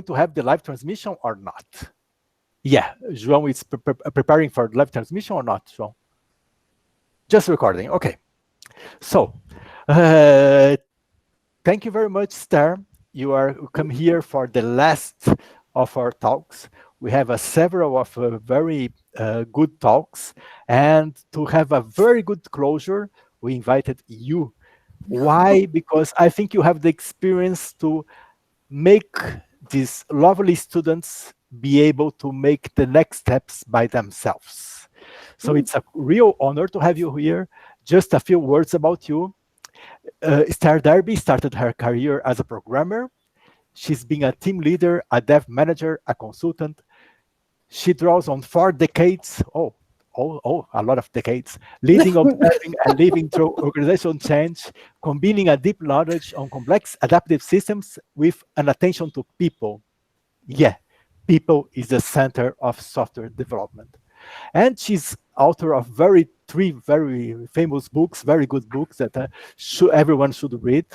to have the live transmission or not? Yeah, João is preparing for live transmission or not, João? Just recording, okay. So, thank you very much, Esther. You are come here for the last of our talks. We have several of very good talks, and to have a very good closure, we invited you. Why? Because I think you have the experience to make these lovely students be able to make the next steps by themselves. So it's a real honor to have you here. Just a few words about you. Esther Derby started her career as a programmer. She's been a team leader, a dev manager, a consultant. She draws on 4 decades, a lot of decades, leading, observing, and living through organizational change, combining a deep knowledge on complex adaptive systems with an attention to people. Yeah, people is the center of software development. And she's author of 3 very famous books, very good books that everyone should read.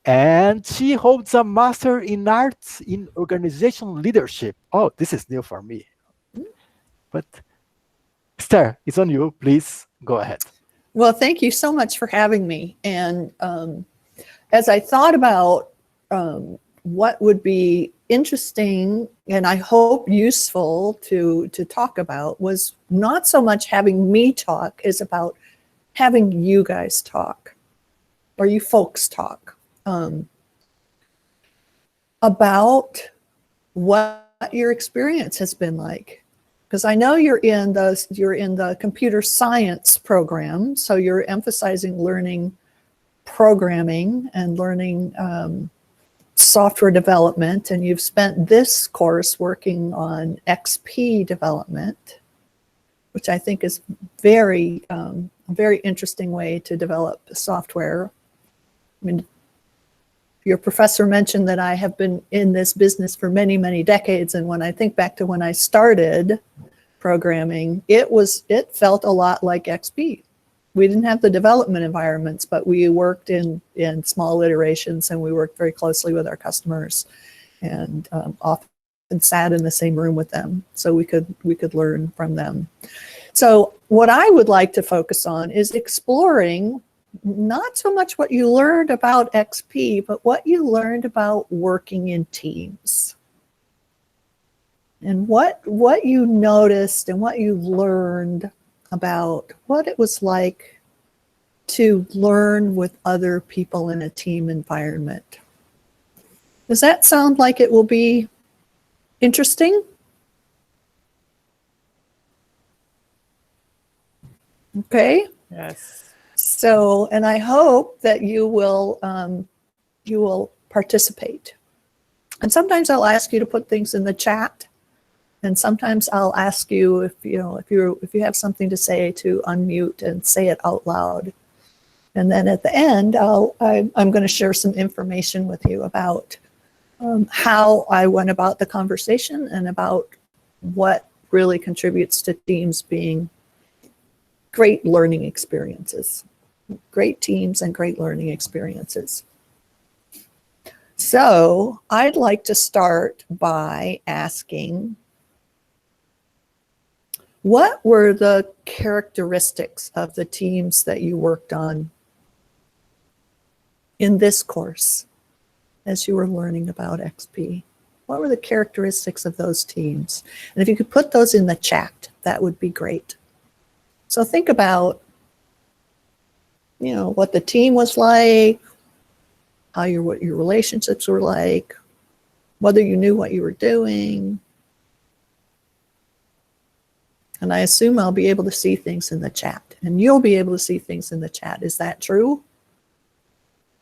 And she holds a master in arts in organizational leadership. Oh, this is new for me. But Esther, it's on you. Please go ahead. Well, thank you so much for having me. And as I thought about what would be interesting and I hope useful to talk about was not so much having me talk as about having you guys talk, or you folks talk, about what your experience has been like. Because I know you're in the computer science program, so you're emphasizing learning programming and learning software development, and you've spent this course working on XP development, which I think is a very interesting way to develop software. I mean, your professor mentioned that I have been in this business for many, many decades, and when I think back to when I started programming, it felt a lot like XP. We didn't have the development environments, but we worked in small iterations, and we worked very closely with our customers, and often sat in the same room with them, so we could learn from them. So what I would like to focus on is exploring not so much what you learned about XP, but what you learned about working in teams. And what you noticed and what you learned about what it was like to learn with other people in a team environment. Does that sound like it will be interesting? Okay. Yes. So, and I hope that you will participate. And sometimes I'll ask you to put things in the chat, and sometimes I'll ask you if you have something to say to unmute and say it out loud. And then at the end, I'm going to share some information with you about how I went about the conversation and about what really contributes to teams being great learning experiences, great teams and great learning experiences. So I'd like to start by asking, what were the characteristics of the teams that you worked on in this course as you were learning about XP? What were the characteristics of those teams? And if you could put those in the chat, that would be great. So think about, what the team was like, what your relationships were like, whether you knew what you were doing. And I assume I'll be able to see things in the chat, and you'll be able to see things in the chat. Is that true?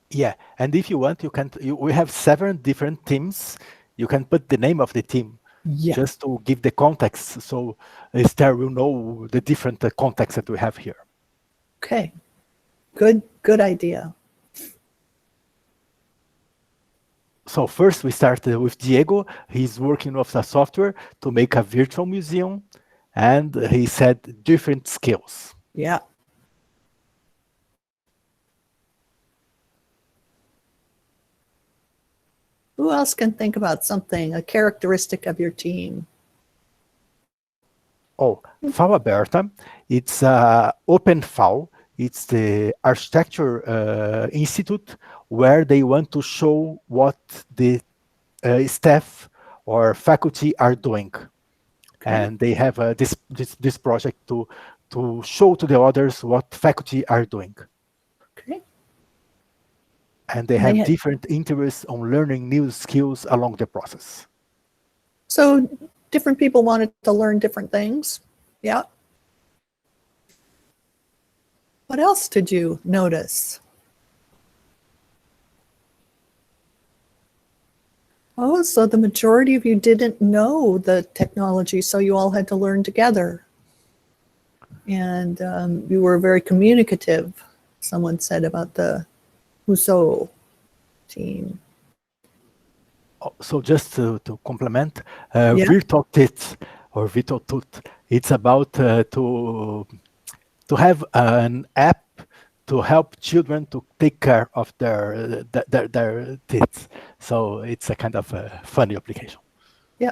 Yeah, and if you want, we have 7 different teams. You can put the name of the team, just to give the context, so Esther will know the different contexts that we have here. Okay, good idea. So first we started with Diego. He's working with a software to make a virtual museum, and he said different skills. Yeah. Who else can think about something, a characteristic of your team? Oh, FAO Aberta, it's open FAO. It's the architecture institute where they want to show what the staff or faculty are doing. Okay. And they have this project to show to the others what faculty are doing. Okay. And they have different interests on learning new skills along the process. So different people wanted to learn different things. Yeah. What else did you notice? Oh, so the majority of you didn't know the technology, so you all had to learn together. And you were very communicative, someone said about the Huso team. So just to complement, Yeah. VirtualTit or VirtualTut, it's about to have an app to help children to take care of their teeth. So it's a kind of a funny application. Yeah.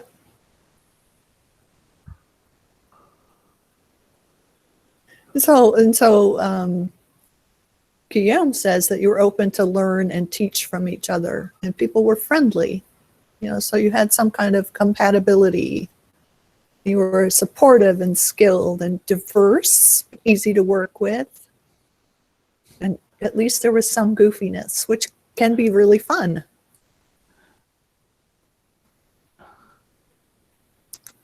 So Guillaume says that you were open to learn and teach from each other, and people were friendly. You know, so you had some kind of compatibility. You were supportive and skilled and diverse, easy to work with. And at least there was some goofiness, which can be really fun.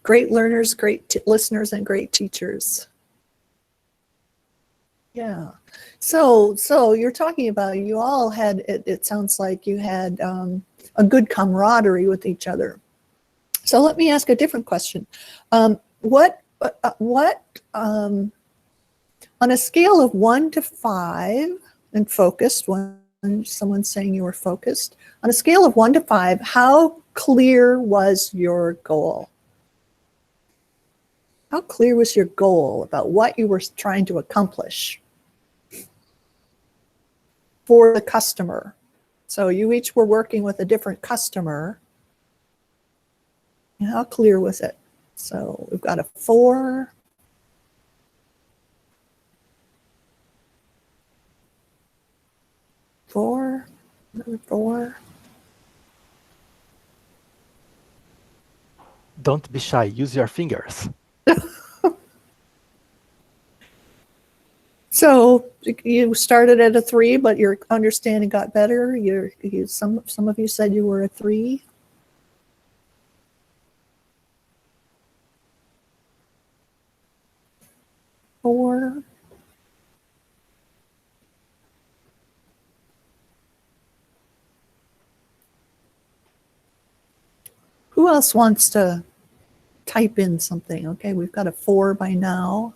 Great learners, great listeners, and great teachers. Yeah. So you're talking about, you all had, it sounds like you had a good camaraderie with each other. So let me ask a different question. What on a scale of 1 to 5, and focused, when someone's saying you were focused, on a scale of 1 to 5, how clear was your goal? How clear was your goal about what you were trying to accomplish for the customer? So you each were working with a different customer. And how clear was it? So we've got a 4. Another 4. Don't be shy, use your fingers. So you started at a 3, but your understanding got better. Some of you said you were a 3. Four. Who else wants to type in something? Okay, we've got a 4 by now.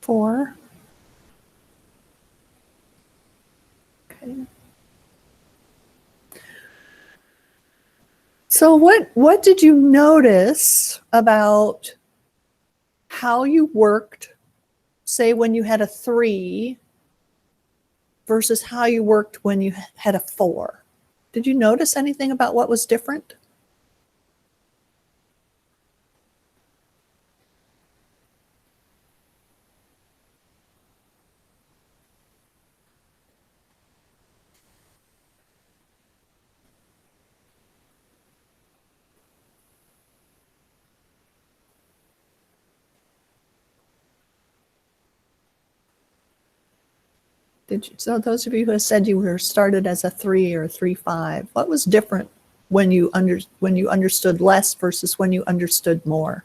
Four. Okay. So what did you notice about how you worked, say when you had a 3 versus how you worked when you had a 4? Did you notice anything about what was different? So those of you who have said you were started as a 3 or a 3-5, what was different when you understood less versus when you understood more?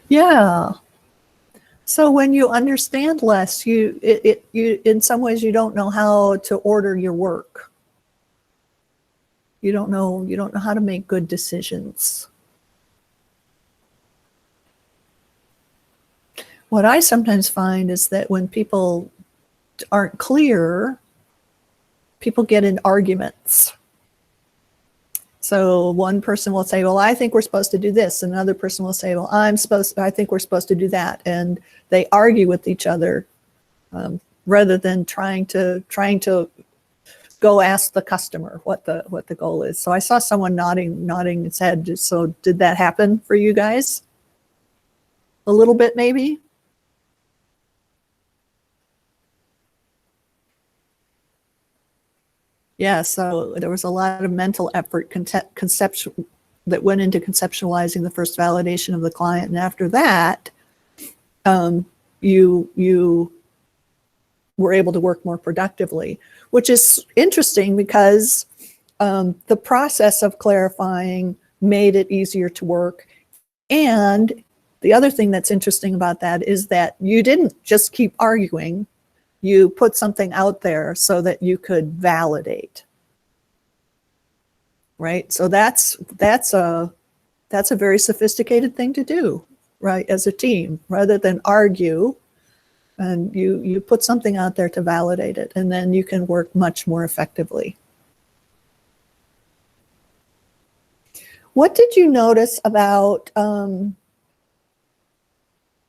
Yeah. So when you understand less, you in some ways you don't know how to order your work. You don't know how to make good decisions. what I sometimes find is that when people aren't clear, people get in arguments. So one person will say, well, I think we're supposed to do this. And another person will say, well, I think we're supposed to do that. And they argue with each other rather than trying to go ask the customer what the goal is. So I saw someone nodding his head. So did that happen for you guys? A little bit, maybe? Yeah, so there was a lot of mental effort that went into conceptualizing the first validation of the client. And after that, you were able to work more productively, which is interesting because the process of clarifying made it easier to work. And the other thing that's interesting about that is that you didn't just keep arguing. You put something out there so that you could validate, right? So that's a very sophisticated thing to do, right? As a team, rather than argue, and you put something out there to validate it, and then you can work much more effectively. What did you notice about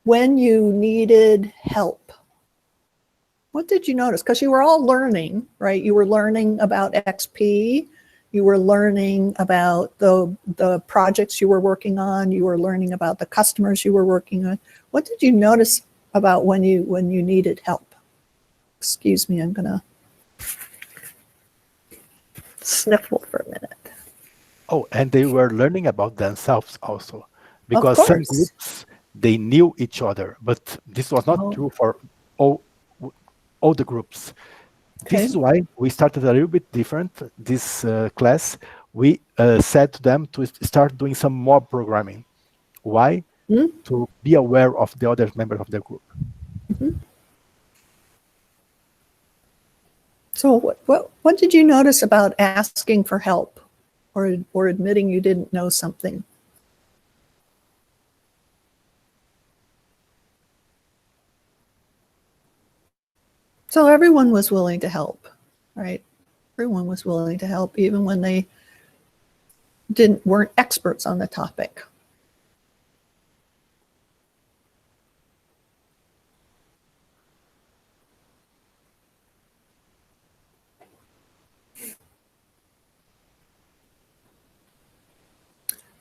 when you needed help? What did you notice? Because you were all learning, right? You were learning about XP. You were learning about the projects you were working on. You were learning about the customers you were working on. What did you notice about when you needed help? Excuse me, I'm gonna sniffle for a minute. Oh, and they were learning about themselves also, Of because some course. groups, they knew each other, but this was not true for all the groups. Okay. This is why we started a little bit different this class. We said to them to start doing some mob programming. Why? To be aware of the other members of the group. So what did you notice about asking for help or admitting you didn't know something? So everyone was willing to help, right? Everyone was willing to help, even when they weren't experts on the topic.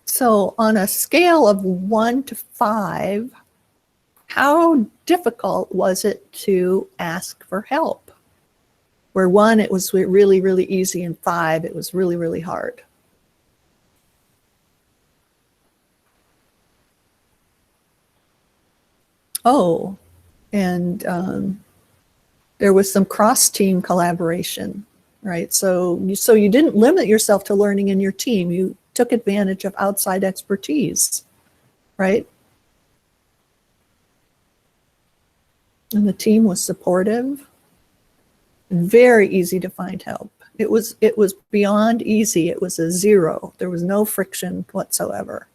So on a scale of 1 to 5, how difficult was it to ask for help? Where 1, it was really, really easy, and 5, it was really, really hard. Oh, and there was some cross-team collaboration, right? So you didn't limit yourself to learning in your team. You took advantage of outside expertise, right? And the team was supportive. Very easy to find help. It was beyond easy. It was a 0. There was no friction whatsoever.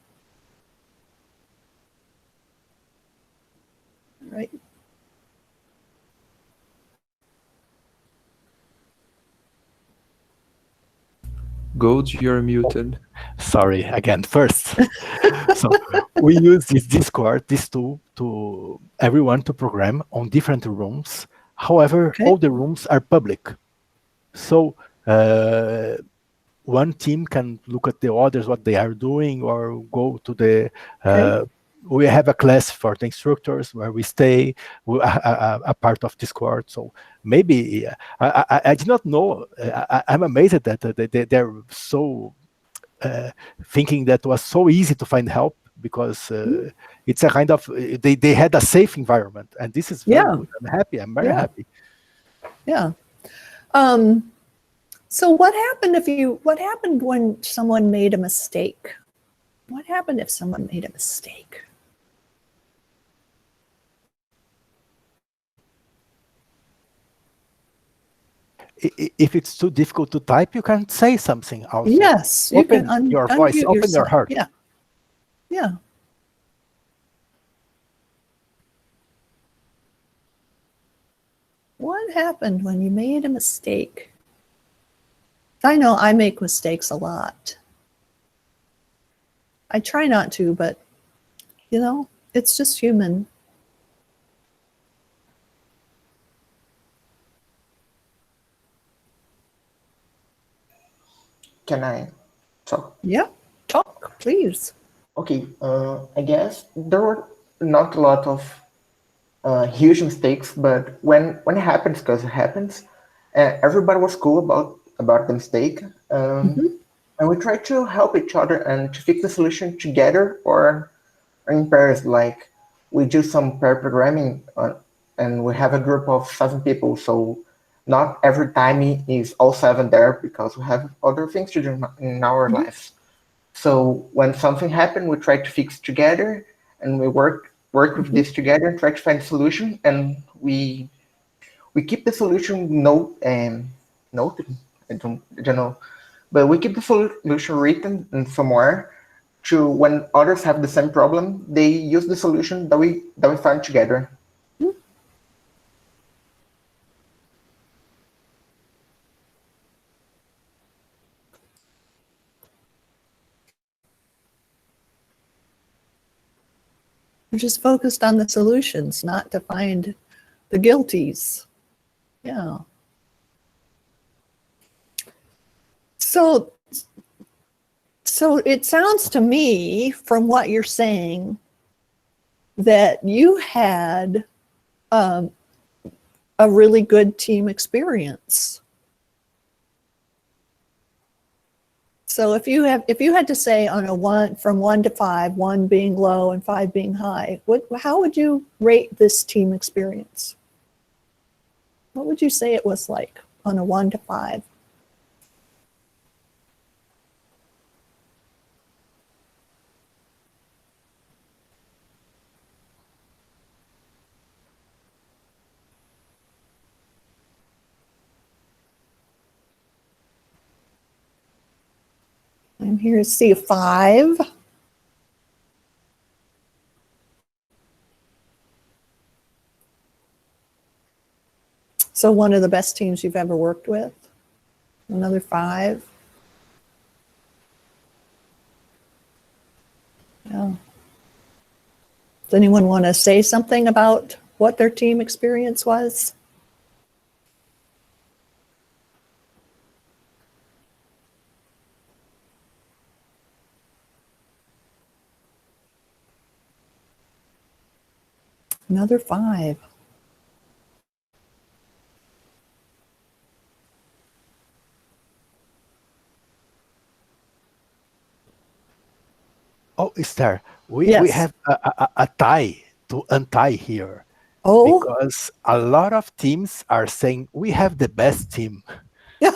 Right? Gold, you're muted. Sorry, again, first. So we use this Discord, this tool, to everyone to program on different rooms. However, all the rooms are public. So one team can look at the others, what they are doing, or go to the... we have a class for the instructors where we stay, a part of Discord. So maybe I did not know. I'm amazed that they're so thinking that was so easy to find help, because it's a kind of, they had a safe environment, and this is very good. I'm happy. I'm very happy. Yeah. So what happened when someone made a mistake? What happened if someone made a mistake? If it's too difficult to type, you can say something also. Yes, you can your voice, open yourself. your heart. Yeah. What happened when you made a mistake? I know I make mistakes a lot. I try not to, but you know, it's just human. Can I talk? Yeah, talk, please. Okay, I guess there were not a lot of huge mistakes, but when it happens, because it happens, everybody was cool about the mistake, and we try to help each other and to fix the solution together or in pairs. Like we do some pair programming, and we have a group of 7 people, so not every time is all 7 there because we have other things to do in our lives. So when something happened, we try to fix together, and we work with this together and try to find a solution. And we keep the solution noted. I don't know, but we keep the solution written in somewhere. To when others have the same problem, they use the solution that we find together. We're just focused on the solutions, not to find the guilties. Yeah. So it sounds to me from what you're saying that you had a really good team experience. So if you had to say on a 1 from 1 to 5, 1 being low and 5 being high, how would you rate this team experience? What would you say it was like on a 1 to 5? I'm here to see a 5. So one of the best teams you've ever worked with. Another 5. Yeah. Does anyone want to say something about what their team experience was? Another 5. Oh, Esther, we Yes. have a tie to untie here Oh, because a lot of teams are saying we have the best team. yeah.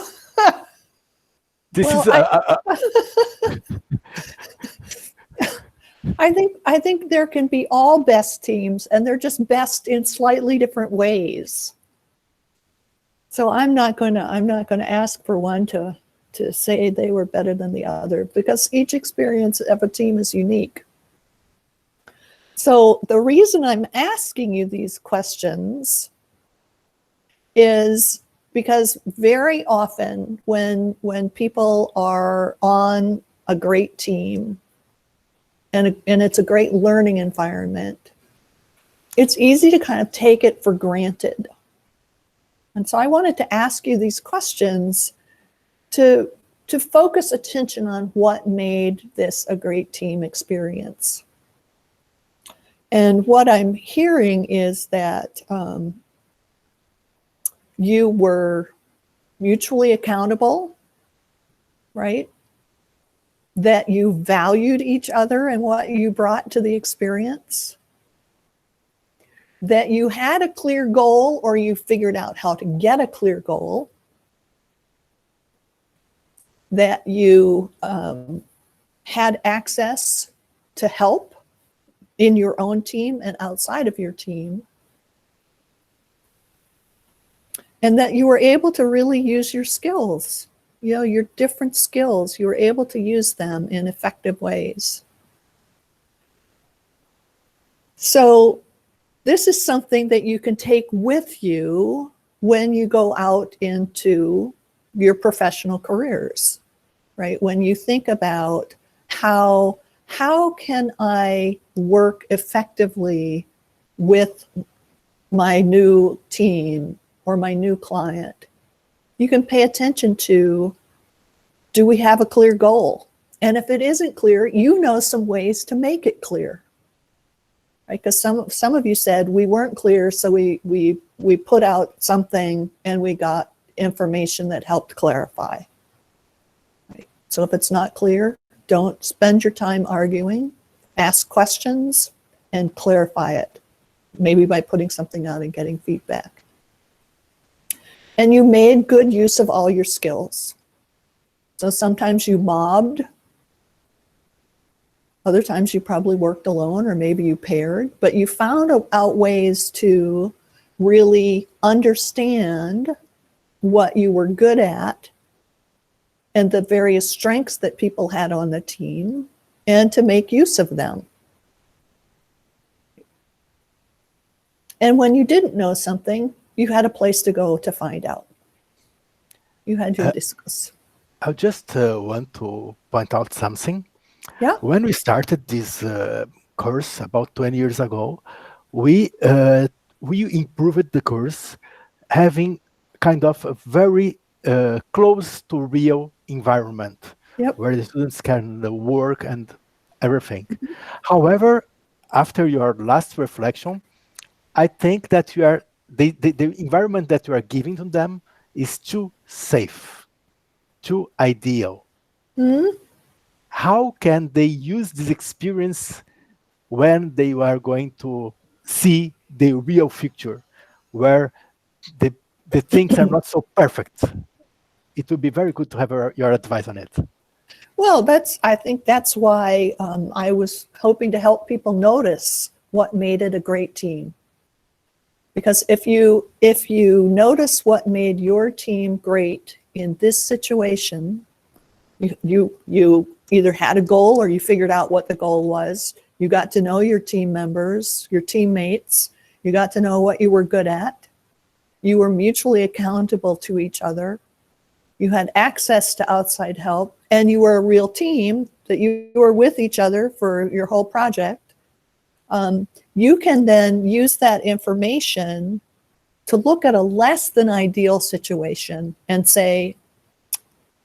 This Well, is I think there can be all best teams, and they're just best in slightly different ways. So I'm not going to ask for one to say they were better than the other, because each experience of a team is unique. So the reason I'm asking you these questions is because very often when people are on a great team and it's a great learning environment, it's easy to kind of take it for granted. And so I wanted to ask you these questions to focus attention on what made this a great team experience. And what I'm hearing is that you were mutually accountable, right? That you valued each other and what you brought to the experience. That you had a clear goal, or you figured out how to get a clear goal. That you had access to help in your own team and outside of your team. And that you were able to really use your skills, you know, your different skills, you were able to use them in effective ways. So this is something that you can take with you when you go out into your professional careers, right? When you think about how can I work effectively with my new team or my new client, you can pay attention to, do we have a clear goal? And if it isn't clear, you know some ways to make it clear. Right? Because some of you said we weren't clear, so we put out something and we got information that helped clarify. Right? So if it's not clear, don't spend your time arguing. Ask questions and clarify it, maybe by putting something out and getting feedback. And you made good use of all your skills. So sometimes you mobbed. Other times you probably worked alone, or maybe you paired, but you found out ways to really understand what you were good at and the various strengths that people had on the team, and to make use of them. And when you didn't know something, you had a place to go to find out. You had to discuss. I just want to point out something. Yeah. When we started this course about 20 years ago, we improved the course, having kind of a very close to real environment, Yep. where the students can work and everything. However, after your last reflection, I think that the environment that you are giving to them is too safe, too ideal. Mm-hmm. How can they use this experience when they are going to see the real future, where the things are not so perfect? It would be very good to have your advice on it. Well, I think that's why I was hoping to help people notice what made it a great team. Because if you notice what made your team great in this situation, you either had a goal or you figured out what the goal was. You got to know your team members, your teammates. You got to know what you were good at. You were mutually accountable to each other. You had access to outside help, and you were a real team, that you were with each other for your whole project. You can then use that information to look at a less than ideal situation and say,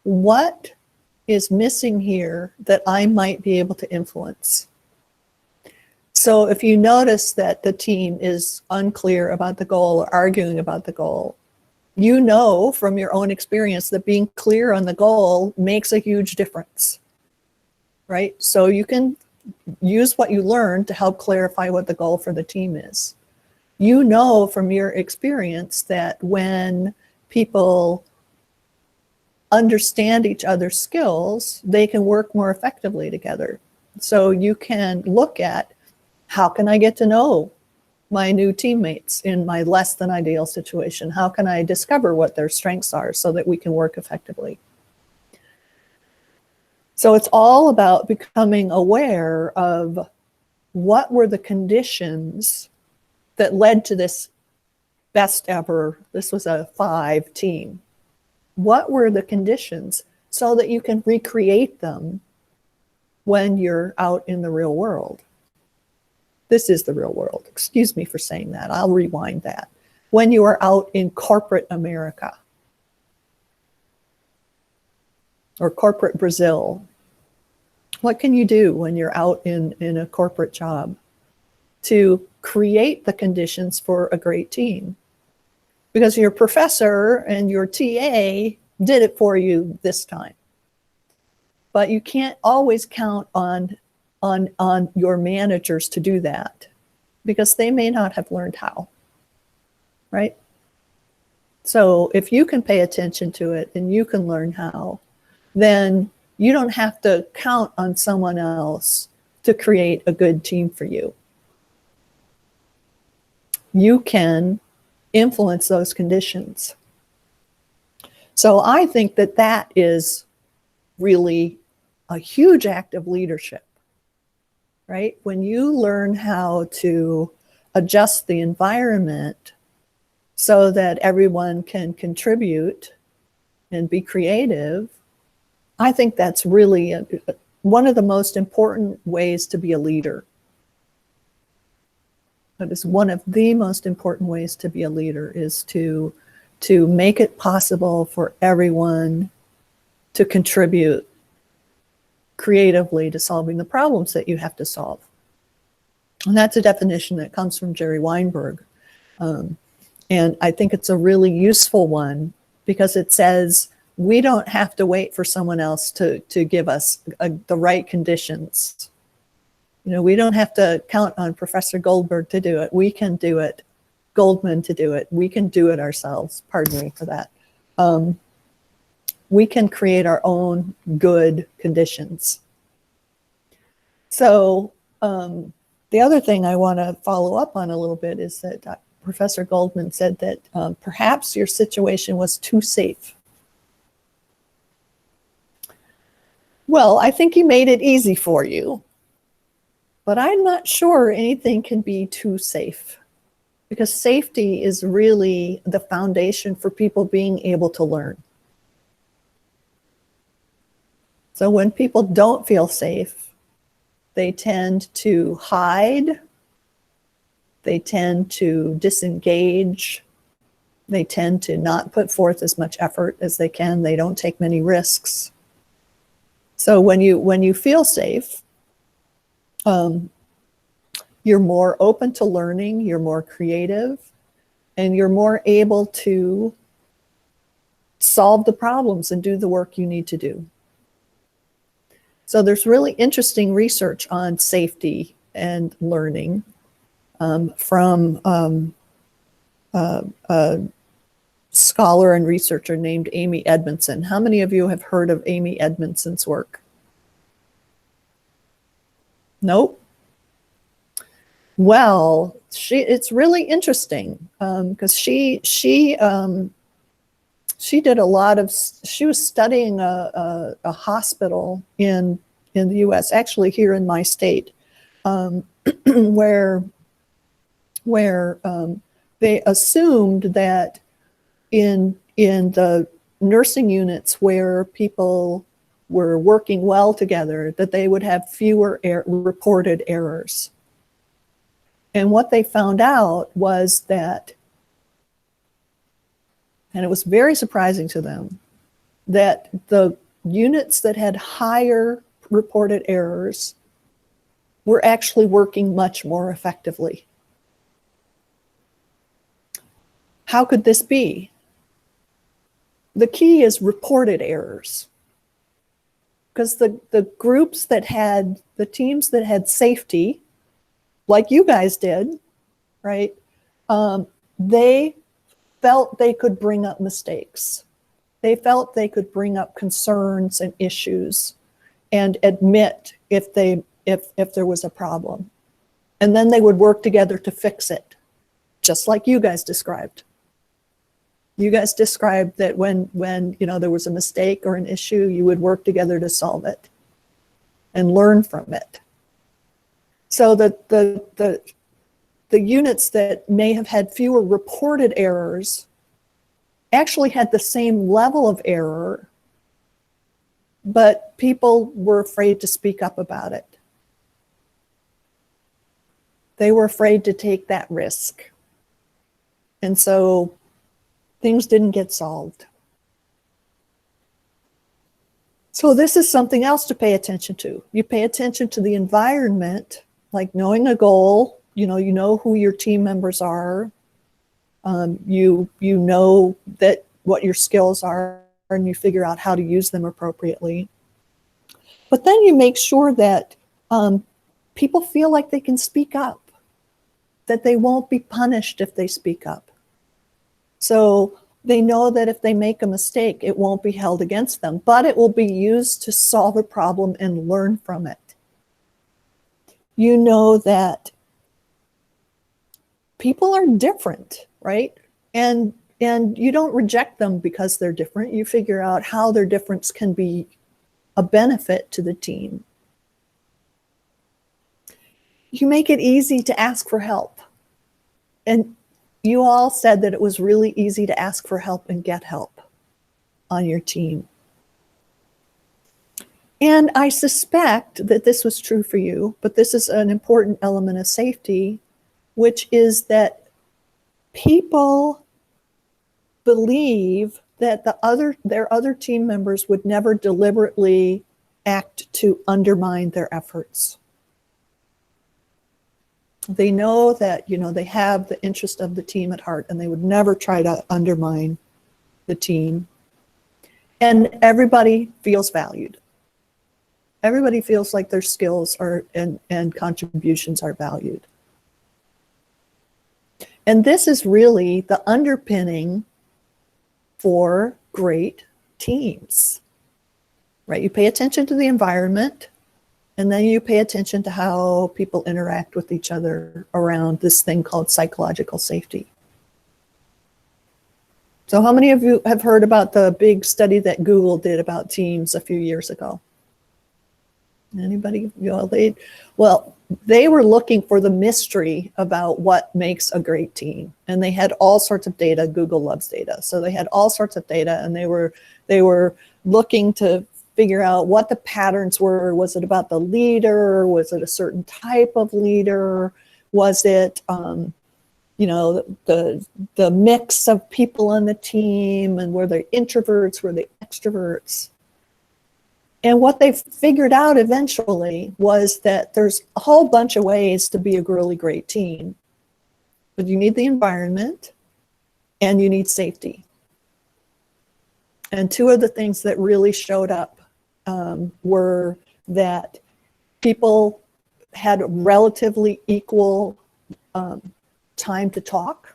what is missing here that I might be able to influence? So if you notice that the team is unclear about the goal or arguing about the goal, you know from your own experience that being clear on the goal makes a huge difference, right? So you can use what you learned to help clarify what the goal for the team is. You know from your experience that when people understand each other's skills, they can work more effectively together. So you can look at, how can I get to know my new teammates in my less than ideal situation? How can I discover what their strengths are so that we can work effectively? So it's all about becoming aware of what were the conditions that led to this best ever, this was a 5 team. What were the conditions so that you can recreate them when you're out in the real world? This is the real world. Excuse me for saying that. I'll rewind that. When you are out in corporate America or corporate Brazil, what can you do when you're out in a corporate job to create the conditions for a great team? Because your professor and your TA did it for you this time. But you can't always count on your managers to do that, because they may not have learned how, right? So if you can pay attention to it and you can learn how, then you don't have to count on someone else to create a good team for you. You can influence those conditions. So I think that that is really a huge act of leadership, right? When you learn how to adjust the environment so that everyone can contribute and be creative, I think that's really one of the most important ways to be a leader. That is one of the most important ways to be a leader, is to make it possible for everyone to contribute creatively to solving the problems that you have to solve. And that's a definition that comes from Jerry Weinberg. And I think it's a really useful one, because it says we don't have to wait for someone else to give us the right conditions. You know, we don't have to count on Professor Goldberg to do it. We can do it. Goldman to do it. We can do it ourselves. Pardon me for that. We can create our own good conditions. So the other thing I want to follow up on a little bit is that Professor Goldman said that perhaps your situation was too safe. Well, I think he made it easy for you, but I'm not sure anything can be too safe, because safety is really the foundation for people being able to learn. So when people don't feel safe, they tend to hide, they tend to disengage, they tend to not put forth as much effort as they can, they don't take many risks. So when you feel safe, you're more open to learning, you're more creative, and you're more able to solve the problems and do the work you need to do. So there's really interesting research on safety and learning from a scholar and researcher named Amy Edmondson. How many of you have heard of Amy Edmondson's work? Nope. Well, it's really interesting because she did a lot of, she was studying a hospital in the US, actually here in my state, where they assumed that in the nursing units where people were working well together, that they would have fewer reported errors. And what they found out was that, and it was very surprising to them, that the units that had higher reported errors were actually working much more effectively. How could this be? The key is reported errors. Because the groups that had, the teams that had safety, like you guys did, right? They felt they could bring up mistakes. They felt they could bring up concerns and issues and admit if there was a problem. And then they would work together to fix it, just like you guys described. You guys described that when there was a mistake or an issue, you would work together to solve it and learn from it. So the units that may have had fewer reported errors actually had the same level of error, but people were afraid to speak up about it. They were afraid to take that risk. And so things didn't get solved. So this is something else to pay attention to. You pay attention to the environment, like knowing a goal, you know who your team members are, you know that what your skills are, and you figure out how to use them appropriately. But then you make sure that people feel like they can speak up, that they won't be punished if they speak up. So they know that if they make a mistake, it won't be held against them, but it will be used to solve a problem and learn from it. You know that people are different, right? And you don't reject them because they're different. You figure out how their difference can be a benefit to the team. You make it easy to ask for help. And you all said that it was really easy to ask for help and get help on your team. And I suspect that this was true for you, but this is an important element of safety, which is that people believe that their other team members would never deliberately act to undermine their efforts. They know that, they have the interest of the team at heart, and they would never try to undermine the team. And everybody feels valued. Everybody feels like their skills and contributions are valued. And this is really the underpinning for great teams, right? You pay attention to the environment, and then you pay attention to how people interact with each other around this thing called psychological safety. So how many of you have heard about the big study that Google did about teams a few years ago? Anybody? They were looking for the mystery about what makes a great team, and they had all sorts of data. Google loves data, so they had all sorts of data, and they were looking to figure out what the patterns were. Was it about the leader? Was it a certain type of leader? Was it the mix of people on the team, and were they introverts? Were they extroverts? And what they figured out eventually was that there's a whole bunch of ways to be a really great team. But you need the environment and you need safety. And two of the things that really showed up were that people had relatively equal time to talk,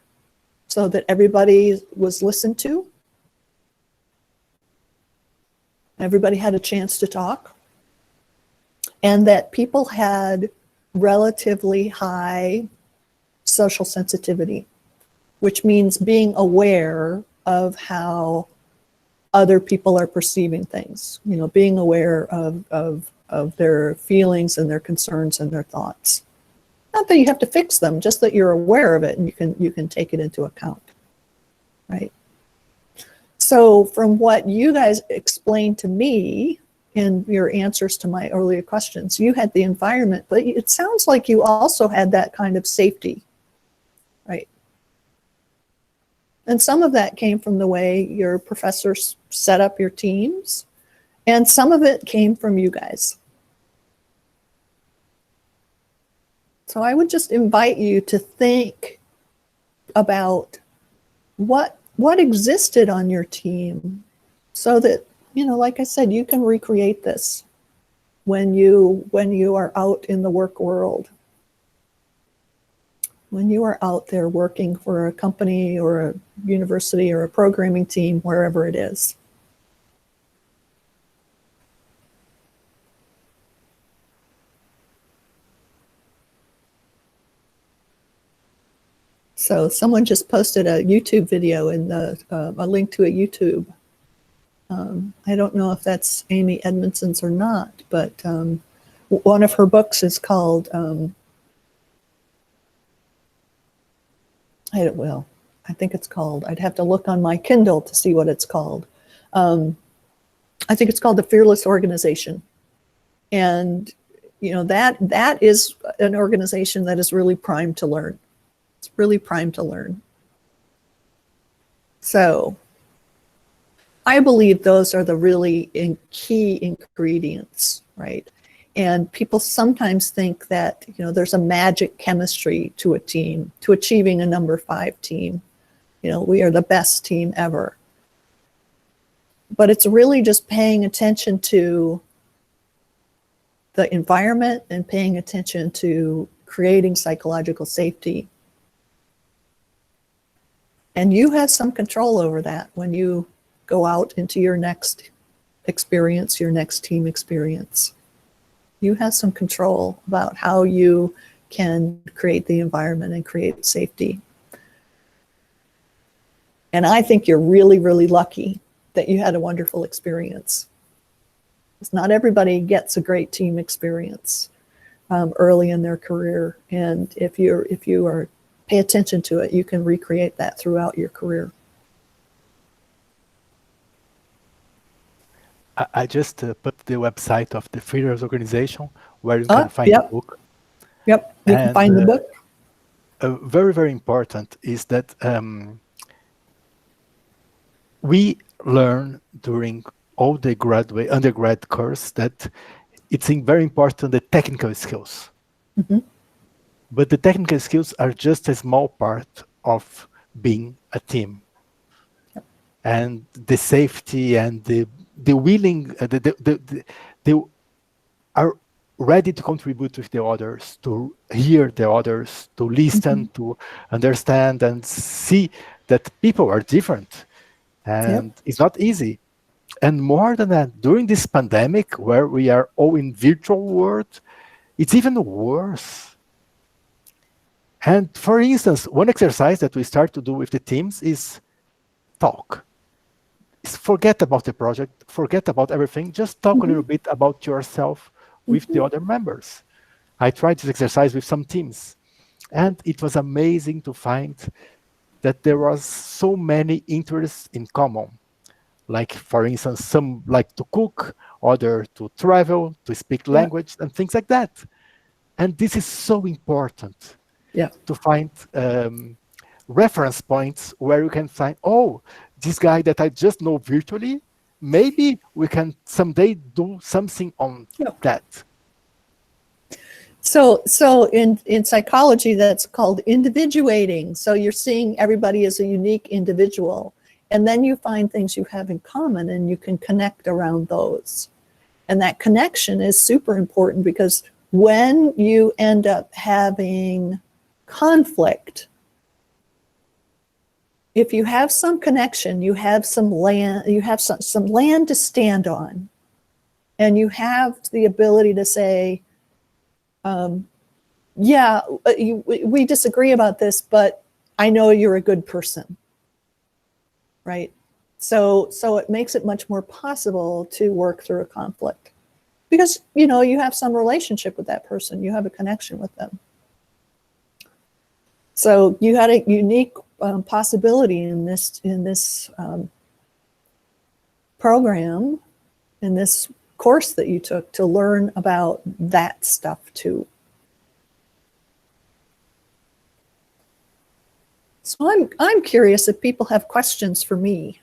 so that everybody was listened to. Everybody had a chance to talk, and that people had relatively high social sensitivity, which means being aware of how other people are perceiving things, being aware of their feelings and their concerns and their thoughts. Not that you have to fix them, just that you're aware of it and you can take it into account, right? So from what you guys explained to me in your answers to my earlier questions, you had the environment, but it sounds like you also had that kind of safety, right? And some of that came from the way your professors set up your teams, and some of it came from you guys. So I would just invite you to think about what existed on your team, so that, like I said, you can recreate this when you are out in the work world. When you are out there working for a company or a university or a programming team, wherever it is. So someone just posted a YouTube video in a link to a YouTube. I don't know if that's Amy Edmondson's or not, but one of her books is called, I think it's called, I'd have to look on my Kindle to see what it's called. I think it's called The Fearless Organization. And, that is an organization that is really primed to learn. It's really primed to learn. So I believe those are the really key ingredients, right? And people sometimes think that, there's a magic chemistry to a team, to achieving a number 5 team. We are the best team ever. But it's really just paying attention to the environment and paying attention to creating psychological safety. And you have some control over that when you go out into your next experience, your next team experience. You have some control about how you can create the environment and create safety. And I think you're really, really lucky that you had a wonderful experience. Because not everybody gets a great team experience early in their career. And if you are pay attention to it, you can recreate that throughout your career. I just put the website of the Freedom Organization where you can find the Yep, book. yep. You can And find the book. very, very important is that we learn during all the undergrad course that it's very important, the technical skills. But the technical skills are just a small part of being a team. And the safety and the willing, they are ready to contribute with the others, to hear the others, to listen, to understand and see that people are different. And it's not easy. And more than that, during this pandemic where we are all in virtual world, it's even worse. And for instance, one exercise that we start to do with the teams is talk. Forget about the project, forget about everything, just talk a little bit about yourself with the other members. I tried this exercise with some teams, and it was amazing to find that there was so many interests in common. Like, for instance, some like to cook, other to travel, to speak language, and things like that. And this is so important to find reference points where you can find, oh, this guy that I just know virtually, maybe we can someday do something on that. So in psychology, that's called individuating. So you're seeing everybody as a unique individual, and then you find things you have in common and you can connect around those. And that connection is super important, because when you end up having conflict, if you have some connection, you have some land, you have some land to stand on, and you have the ability to say, we disagree about this, but I know you're a good person, right? So it makes it much more possible to work through a conflict, because you have some relationship with that person, you have a connection with them. So you had a unique possibility in this program, in this course that you took, to learn about that stuff too. So I'm curious if people have questions for me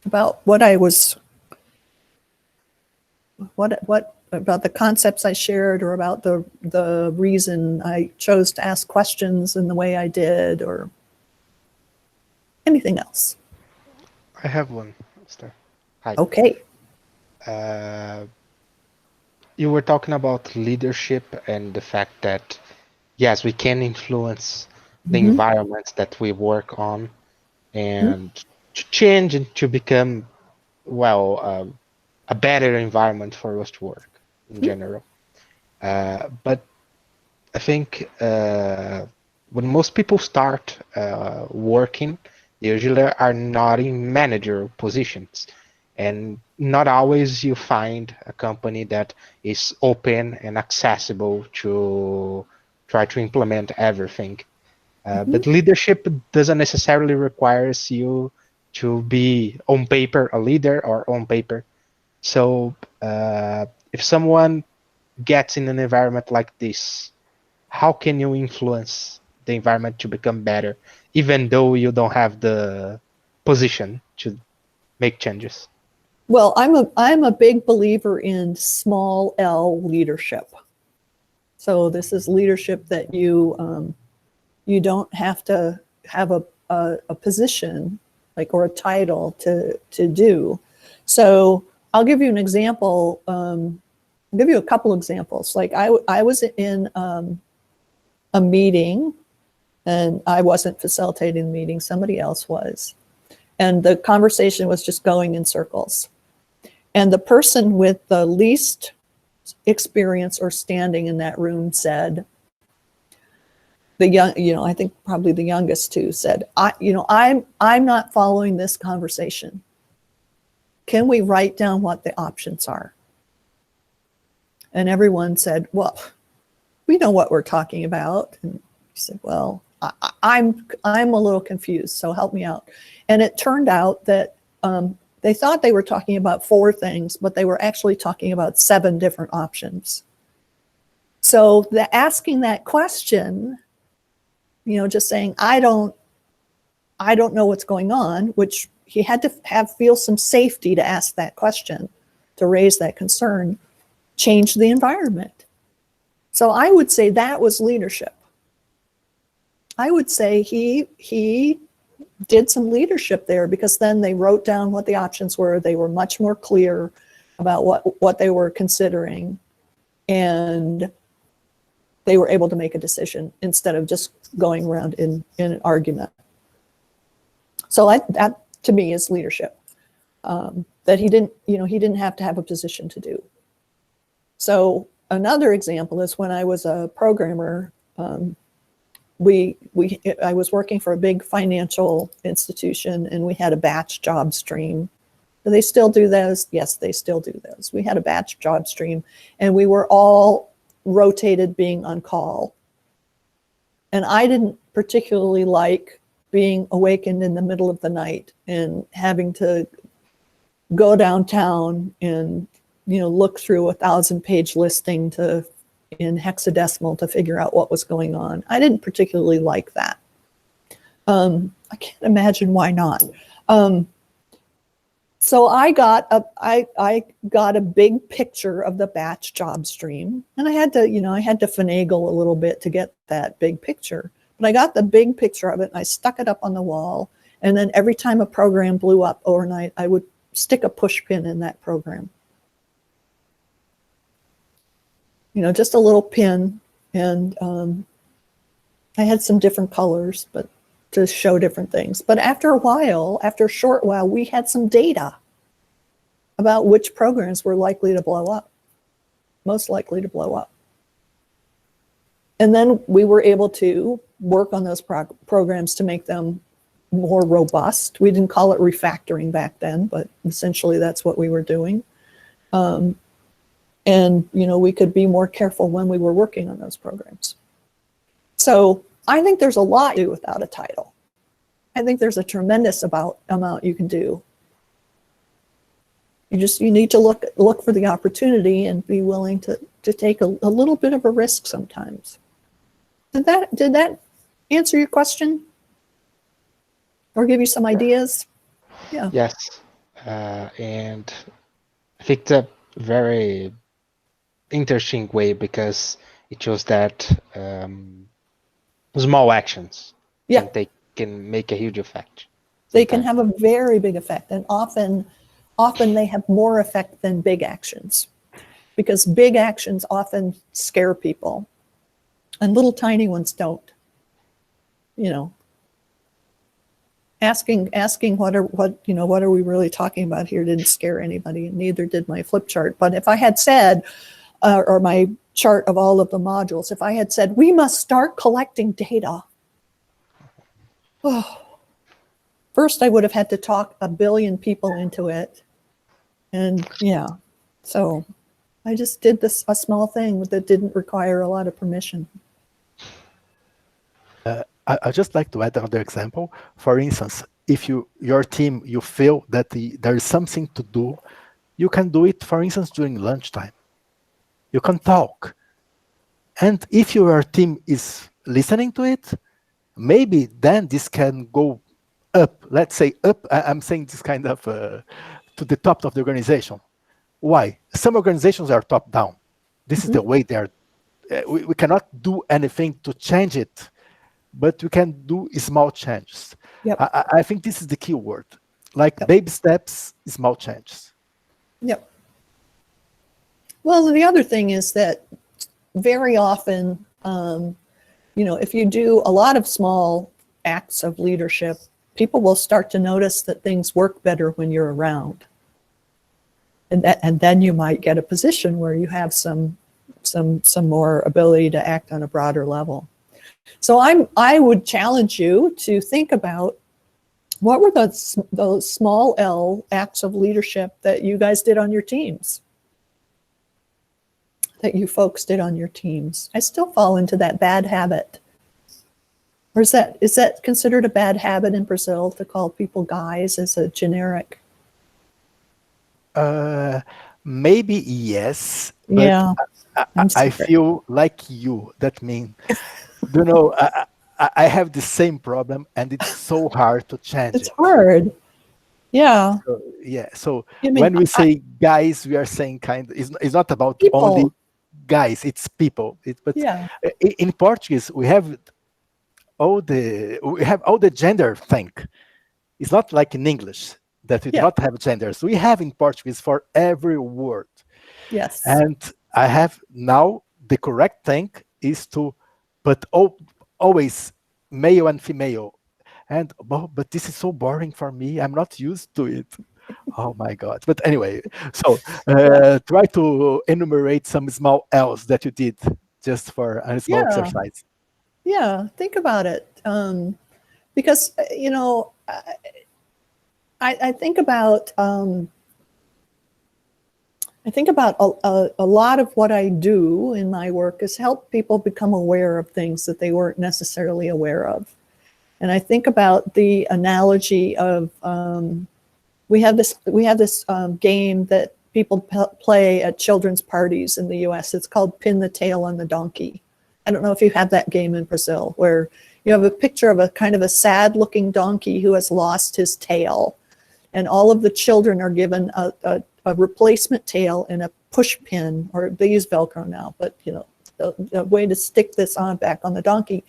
about what about the concepts I shared, or about the reason I chose to ask questions in the way I did, or anything else. I have one, Esther. Hi. Okay. You were talking about leadership and the fact that, yes, we can influence the environments that we work on, and to change and to become, a better environment for us to work in general. But I think when most people start working, they usually are not in manager positions. And not always you find a company that is open and accessible to try to implement everything. But leadership doesn't necessarily require you to be on paper a leader or on paper. So if someone gets in an environment like this, how can you influence the environment to become better, even though you don't have the position to make changes? Well, I'm a big believer in small L leadership. So this is leadership that you don't have to have a position, like, or a title to do. So I'll give you an example. I'll give you a couple examples. Like I was in a meeting, and I wasn't facilitating the meeting, somebody else was. And the conversation was just going in circles. And the person with the least experience or standing in that room said, I think probably the youngest too, said, I'm not following this conversation. Can we write down what the options are? And everyone said, well, we know what we're talking about. And he said, well, I'm a little confused, so help me out. And it turned out that they thought they were talking about 4 things, but they were actually talking about 7 different options. So asking that question, just saying, I don't know what's going on, which he had to feel some safety to ask that question, to raise that concern, changed the environment. So I would say that was leadership. I would say he did some leadership there, because then they wrote down what the options were. They were much more clear about what they were considering, and they were able to make a decision instead of just going around in an argument. So that to me is leadership, that he didn't have to have a position to do. So another example is when I was a programmer, I was working for a big financial institution, and we had a batch job stream. Do they still do those? Yes, they still do those. We had a batch job stream, and we were all rotated being on call. And I didn't particularly like being awakened in the middle of the night and having to go downtown and look through a 1,000-page listing in hexadecimal to figure out what was going on. I didn't particularly like that. I can't imagine why not. So I got a big picture of the batch job stream, and I had to finagle a little bit to get that big picture. But I got the big picture of it, and I stuck it up on the wall. And then every time a program blew up overnight, I would stick a push pin in that program. Just a little pin, and I had some different colors, but to show different things. But after a short while, we had some data about which programs were likely to blow up, most likely to blow up. And then we were able to work on those programs to make them more robust. We didn't call it refactoring back then, but essentially that's what we were doing. And we could be more careful when we were working on those programs. So I think there's a lot to do without a title. I think there's a tremendous amount you can do. You need to look for the opportunity and be willing to take a little bit of a risk sometimes. Did that answer your question? Or give you some ideas? Yeah. Yes. And I think it's a very interesting way, because it shows that small actions can make a huge effect. They can have a very big effect, and often they have more effect than big actions, because big actions often scare people, and little tiny ones don't. Asking what are we really talking about here didn't scare anybody, and neither did my flip chart. But if I had said, or my chart of all of the modules, if I had said, we must start collecting data, first I would have had to talk 1 billion people into it. And so I just did a small thing that didn't require a lot of permission. I'd just like to add another example. For instance, if your team, you feel that there is something to do, you can do it, for instance, during lunchtime. You can talk. And if your team is listening to it, maybe then this can go up. Let's say up, I'm saying this kind of to the top of the organization. Why? Some organizations are top-down. This is the way they are. We cannot do anything to change it, but we can do small changes. Yep. I think this is the key word. Like baby steps, small changes. Yep. Well, the other thing is that very often, if you do a lot of small acts of leadership, people will start to notice that things work better when you're around. And then you might get a position where you have some more ability to act on a broader level. So I would challenge you to think about what were those small L acts of leadership that you guys did on your teams. that you folks did on your teams? I still fall into that bad habit. Or is that considered a bad habit in Brazil to call people guys as a generic? Maybe yes, but Yeah, I'm I secret. feel like you. That means, you know, I have the same problem, and it's so hard to change It's it. hard. Yeah. So, yeah. So I mean, when we say guys, we are saying it's not about only people. guys. It's people. But Yeah. in Portuguese, we have all the gender thing. It's not like in English that we do Yeah. not have genders. We have in Portuguese for every word. Yes. And I have now the correct thing is to put always male and female. And but this is so boring for me. I'm not used to it. Oh my God. But anyway, so Yeah. try to enumerate some small L's that you did just for a small Yeah. exercise. Yeah. Think about it. Because, I think about a lot of what I do in my work is help people become aware of things that they weren't necessarily aware of. And I think about the analogy of we have this game that people play at children's parties in the U.S. It's called Pin the Tail on the Donkey. I don't know if you have that game in Brazil, where you have a picture of a kind of a sad-looking donkey who has lost his tail, and all of the children are given a replacement tail and a push pin, or they use Velcro now, but a way to stick this on back on the donkey,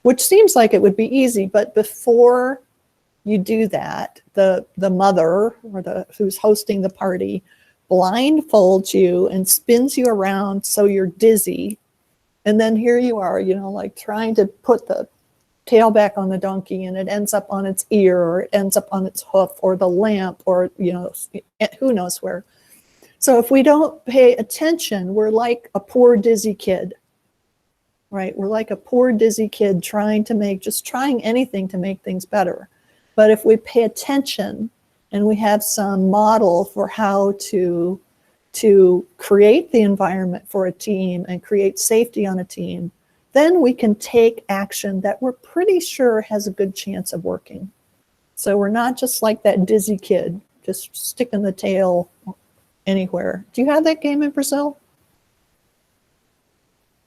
which seems like it would be easy. But before you do that, the mother or who's hosting the party blindfolds you and spins you around so you're dizzy, and then here you are, like trying to put the tail back on the donkey, and it ends up on its ear, or it ends up on its hoof, or the lamp, or who knows where. So if we don't pay attention, we're like a poor dizzy kid, right? We're like a poor dizzy kid trying anything to make things better. But if we pay attention and we have some model for how to create the environment for a team and create safety on a team, then we can take action that we're pretty sure has a good chance of working. So we're not just like that dizzy kid, just sticking the tail anywhere. Do you have that game in Brazil?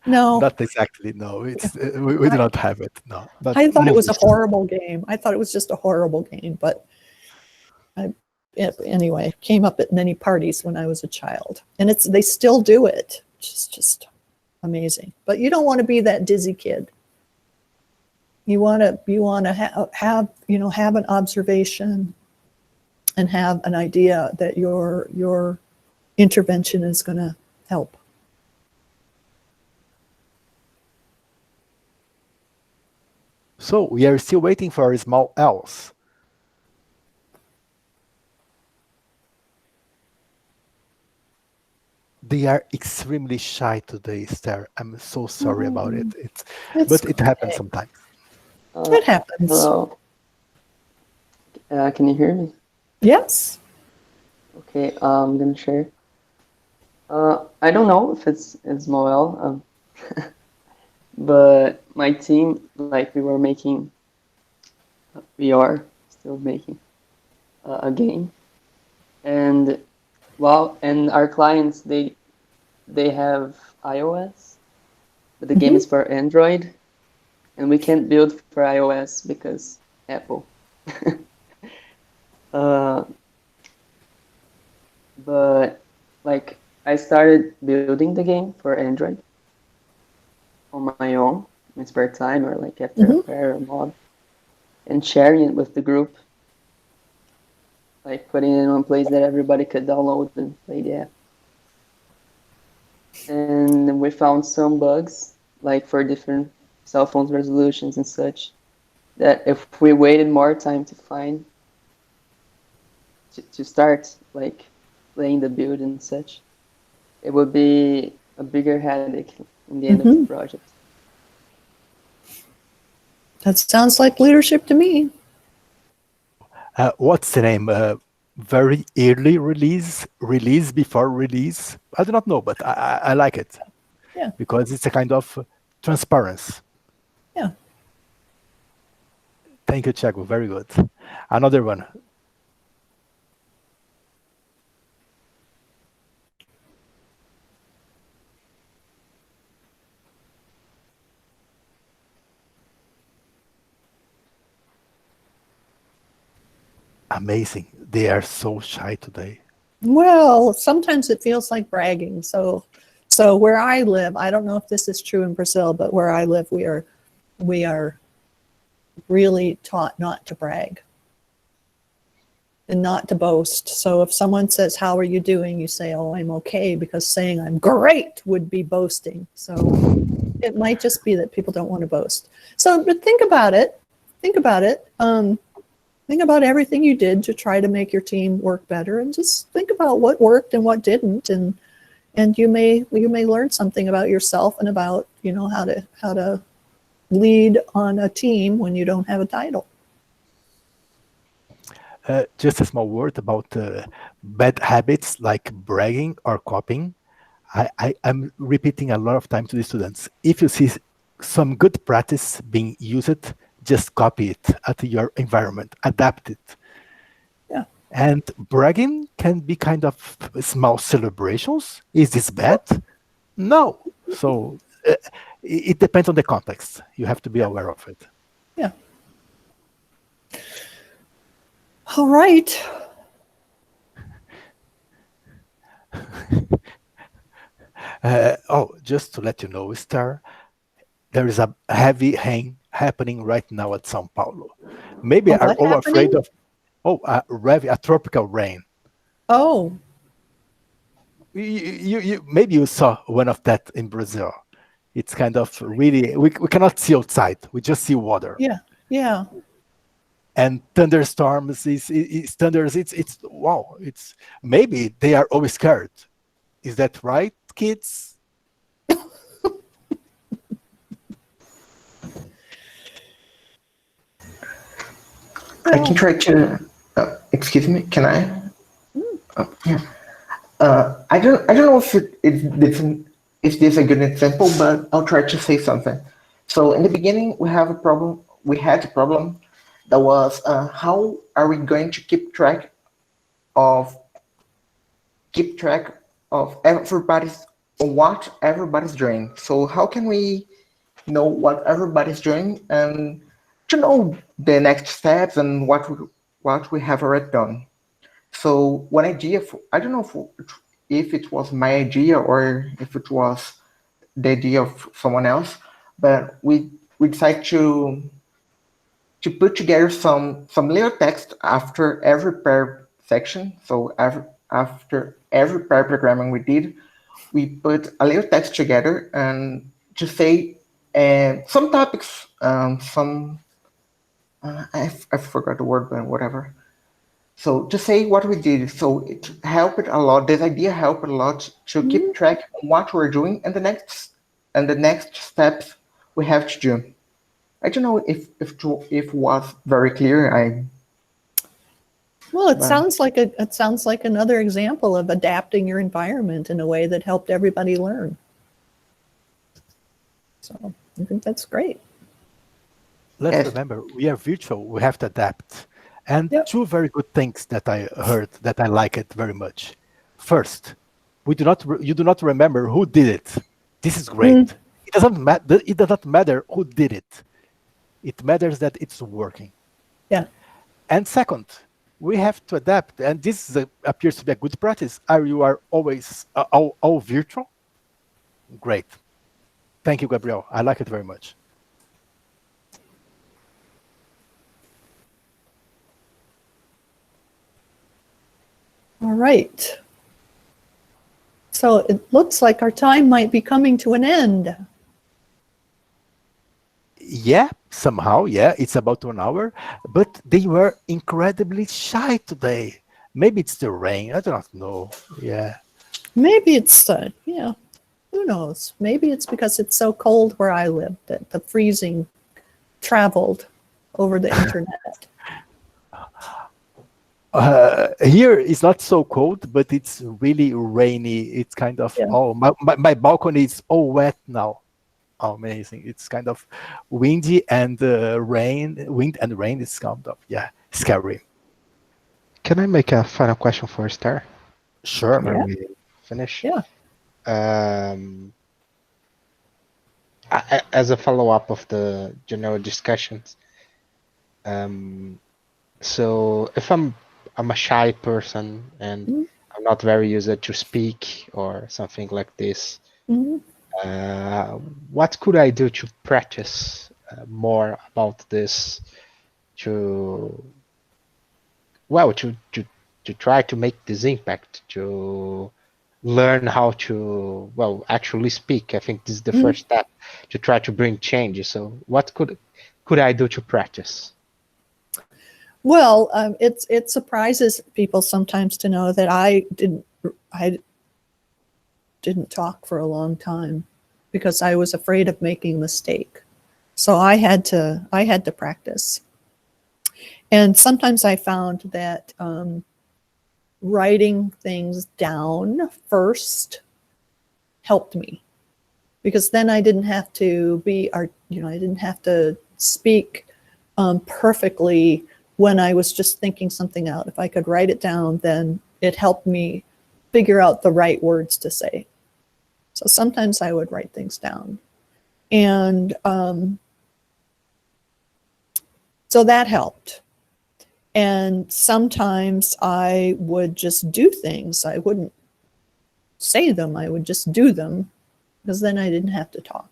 No. Not exactly. No, it's we do not have it. No, but I thought it was a movies. horrible game. I thought it was just a horrible game, but anyway, came up at many parties when I was a child, and they still do it. It's just amazing. But you don't want to be that dizzy kid. You want to have an observation and have an idea that your intervention is going to help. So we are still waiting for small L's. They are extremely shy today, Esther. I'm so sorry about it. But it happens sometimes. It happens. Hello. Can you hear me? Yes. Okay, I'm gonna share. I don't know if it's Moel, but my team, like we are still making a game, and our clients they have iOS, but the game is for Android, and we can't build for iOS because Apple. But like I started building the game for Android on my own, in my spare time, or like after a prayer or mod, and sharing it with the group, like putting it in one place that everybody could download and play the app. And we found some bugs, like for different cell phones resolutions and such, that if we waited more time to find, to start like playing the build and such, it would be a bigger headache in the end of the project. That sounds like leadership to me. What's the name? very early release before release. I do not know, but I like it. Yeah. Because it's a kind of transparency. Yeah. Thank you, Thiago. Very good. Another one. Amazing. They are so shy today. Well, sometimes it feels like bragging. So where I live, I don't know if this is true in Brazil, but where I live, we are really taught not to brag and not to boast. So if someone says, "How are you doing?" you say, "Oh, I'm okay," because saying I'm great would be boasting. So it might just be that people don't want to boast. So, but think about it. Think about it. Think about everything you did to try to make your team work better, and just think about what worked and what didn't, and you may learn something about yourself and about how to lead on a team when you don't have a title. Just a small word about bad habits like bragging or copying. I'm repeating a lot of time to the students. If you see some good practice being used, just copy it at your environment, adapt it. Yeah. And bragging can be kind of small celebrations. Is this bad? No. So it depends on the context. You have to be aware of it. Yeah. All right. Just to let you know, Esther, there is a heavy rain happening right now at São Paulo. Maybe A are what all happening? afraid of a tropical rain. Oh, Maybe you saw one of that in Brazil. It's kind of really we cannot see outside. We just see water. yeah, yeah. And thunderstorms is thunders. It's wow. It's maybe they are always scared. Is that right, kids? I can try to. Excuse me. Can I? Yeah. I don't know if if this is a good example, but I'll try to say something. So in the beginning, we have a problem. We had a problem that was how are we going to keep track of what everybody's doing. So how can we know what everybody's doing and to know the next steps and what we have already done. So one idea, I don't know if it was my idea or if it was the idea of someone else, but we decided to put together some little text after every pair section. So after every pair programming we did, we put a little text together and to say some topics, I forgot the word, but whatever. So to say what we did, so it helped a lot. This idea helped a lot to keep track of what we're doing and the next steps we have to do. I don't know if was very clear. Well, it sounds like another example of adapting your environment in a way that helped everybody learn. So I think that's great. Let's remember, we are virtual. We have to adapt. And two very good things that I heard that I like it very much. First, you do not remember who did it. This is great. It doesn't matter. It does not matter who did it. It matters that it's working. Yeah. And second, we have to adapt. And this appears to be a good practice. You are always all virtual. Great. Thank you, Gabriel. I like it very much. All right. So it looks like our time might be coming to an end. Yeah, somehow, yeah, it's about 1 hour, but they were incredibly shy today. Maybe it's the rain. I do not know. Yeah. Maybe it's, who knows? Maybe it's because it's so cold where I live that the freezing traveled over the internet. Here it's not so cold, but it's really rainy. It's kind of, Yeah. oh, my balcony is all wet now. Amazing. It's kind of windy and wind and rain is kind of, yeah, scary. Can I make a final question for Esther Sure. before Yeah. we finish? Yeah. As a follow-up of the general discussions, so if I'm a shy person and Mhm. I'm not very used to speak or something like this, Mhm. what could I do to practice more about this to try to make this impact, to learn how to actually speak? I think this is the Mhm. first step to try to bring change. So what could I do to practice? Well, it surprises people sometimes to know that I didn't talk for a long time because I was afraid of making a mistake. So I had to practice. And sometimes I found that writing things down first helped me, because then I didn't have to I didn't have to speak perfectly when I was just thinking something out. If I could write it down, then it helped me figure out the right words to say. So sometimes I would write things down. And so that helped. And sometimes I would just do things. I wouldn't say them, I would just do them, because then I didn't have to talk.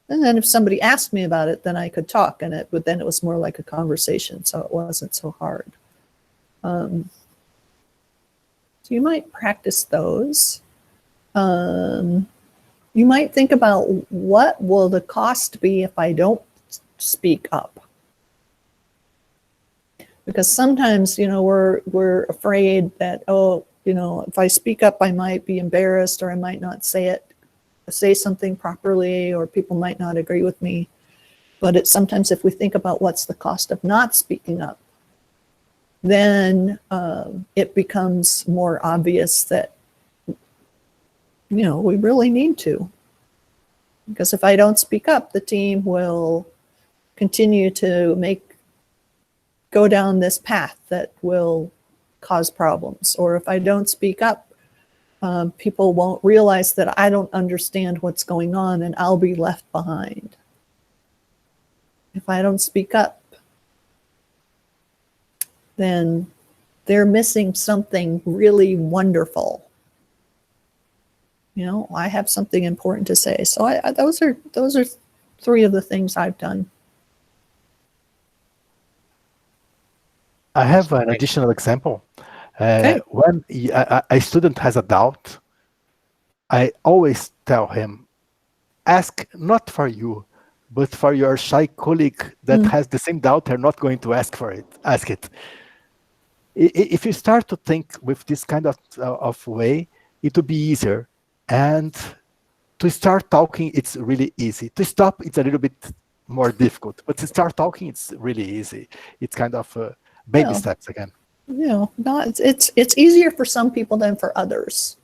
And then if somebody asked me about it, then I could talk, but then it was more like a conversation, so it wasn't so hard. So you might practice those. You might think about, what will the cost be if I don't speak up? Because sometimes, we're afraid that, if I speak up, I might be embarrassed, or I might not say something properly, or people might not agree with me. But it's sometimes, if we think about what's the cost of not speaking up, then it becomes more obvious that, we really need to. Because if I don't speak up, the team will continue to go down this path that will cause problems. Or if I don't speak up, people won't realize that I don't understand what's going on, and I'll be left behind. If I don't speak up, then they're missing something really wonderful. I have something important to say. So those are three of the things I've done. I have an additional example. Okay. When a student has a doubt, I always tell him, ask not for you, but for your shy colleague that has the same doubt. They're not going to ask it. If you start to think with this kind of way, it will be easier. And to start talking, it's really easy. To stop, it's a little bit more difficult. But to start talking, it's really easy. It's kind of baby steps again. It's easier for some people than for others,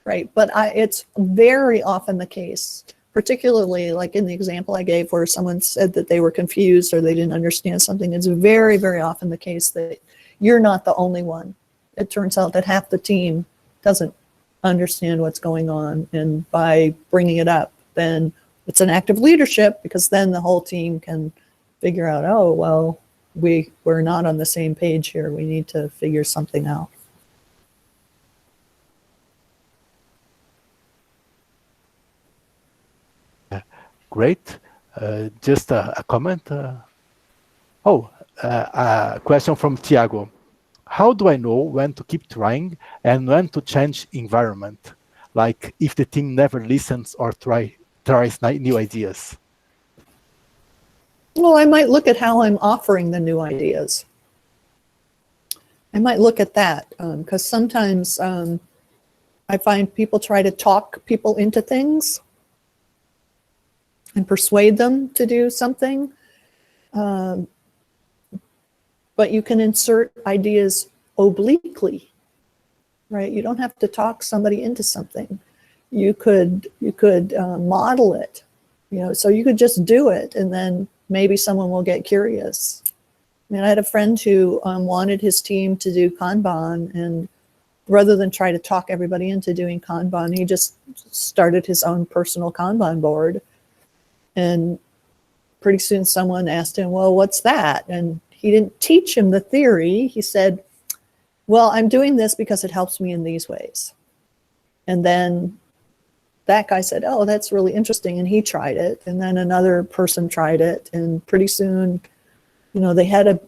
right? But it's very often the case, particularly like in the example I gave where someone said that they were confused or they didn't understand something. It's very, very often the case that you're not the only one. It turns out that half the team doesn't understand what's going on, and by bringing it up, then it's an act of leadership, because then the whole team can figure out, oh, well, we're not on the same page here. We need to figure something out. Great. Just a comment. A question from Tiago. How do I know when to keep trying and when to change environment? Like if the team never listens or tries new ideas. Well, I might look at how I'm offering the new ideas. I might look at that, because sometimes I find people try to talk people into things and persuade them to do something. But you can insert ideas obliquely, right? You don't have to talk somebody into something. You could model it, so you could just do it, and then maybe someone will get curious. I mean, I had a friend who wanted his team to do Kanban, and rather than try to talk everybody into doing Kanban, he just started his own personal Kanban board. And pretty soon someone asked him, well, what's that? And he didn't teach him the theory. He said, well, I'm doing this because it helps me in these ways. And then that guy said, oh, that's really interesting. And he tried it. And then another person tried it. And pretty soon, they had a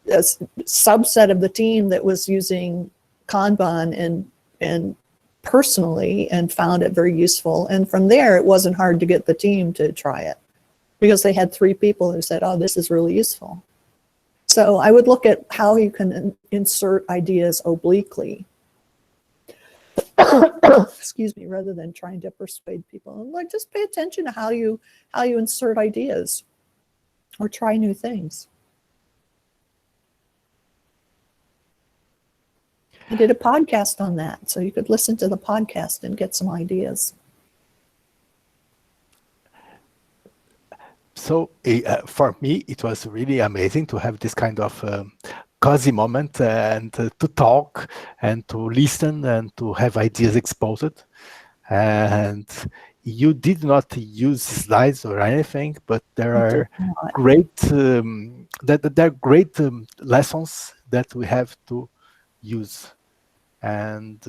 subset of the team that was using Kanban and personally, and found it very useful. And from there, it wasn't hard to get the team to try it, because they had 3 people who said, oh, this is really useful. So I would look at how you can insert ideas obliquely, excuse me, rather than trying to persuade people. And like, just pay attention to how you insert ideas or try new things. I did a podcast on that, so you could listen to the podcast and get some ideas. So for me, it was really amazing to have this kind of cozy moment and to talk and to listen and to have ideas exposed. And you did not use slides or anything, but there are great lessons that we have to use, and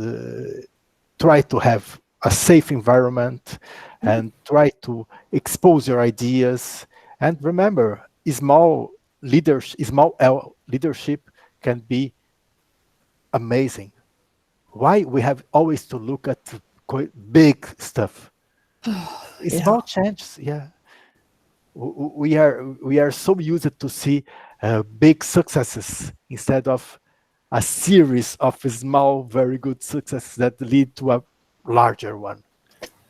try to have a safe environment and try to expose your ideas. And remember, small leadership can be amazing. Why we have always to look at big stuff? Small changes, we are so used to see big successes instead of a series of small, very good successes that lead to a larger one.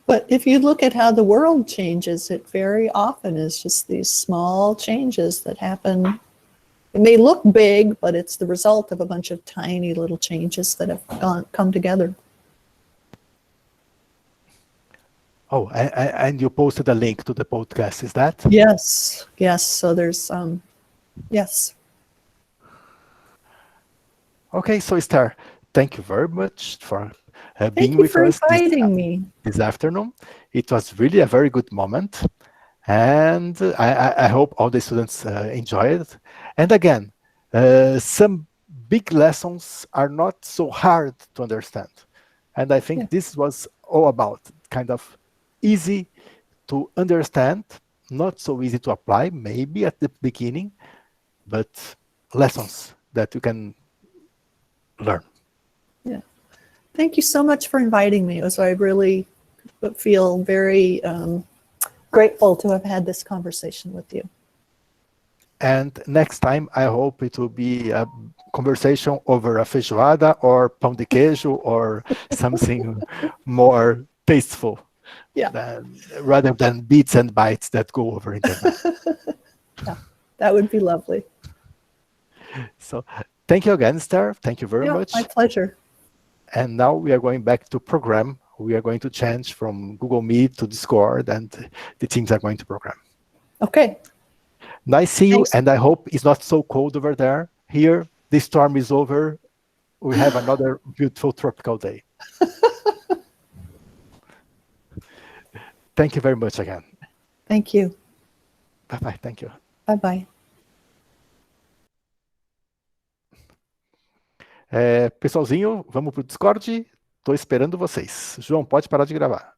But if you look at how the world changes, it very often is just these small changes that happen. It may look big, but it's the result of a bunch of tiny little changes that have come together. Oh, and you posted a link to the podcast, is that? Yes. So there's, yes. Okay, so Esther, thank you very much for being Thank you with for us inviting me. this afternoon. It was really a very good moment, and I hope all the students enjoy it. And again, some big lessons are not so hard to understand. And I think this was all about kind of easy to understand, not so easy to apply, maybe at the beginning, but lessons that you can learn. Yeah. Thank you so much for inviting me. I really feel very grateful to have had this conversation with you. And next time, I hope it will be a conversation over a feijoada or pão de queijo or something more tasteful, rather than bits and bytes that go over internet. Yeah, that would be lovely. So thank you again, Esther. Thank you very much. My pleasure. And now we are going back to program. We are going to change from Google Meet to Discord, and the teams are going to program. Okay. Nice see you, and I hope it's not so cold over there. Here, this storm is over. We have another beautiful tropical day. Thank you very much again. Thank you. Bye-bye. Thank you. Bye-bye. Pessoalzinho, vamos para o Discord. Estou esperando vocês. João, pode parar de gravar.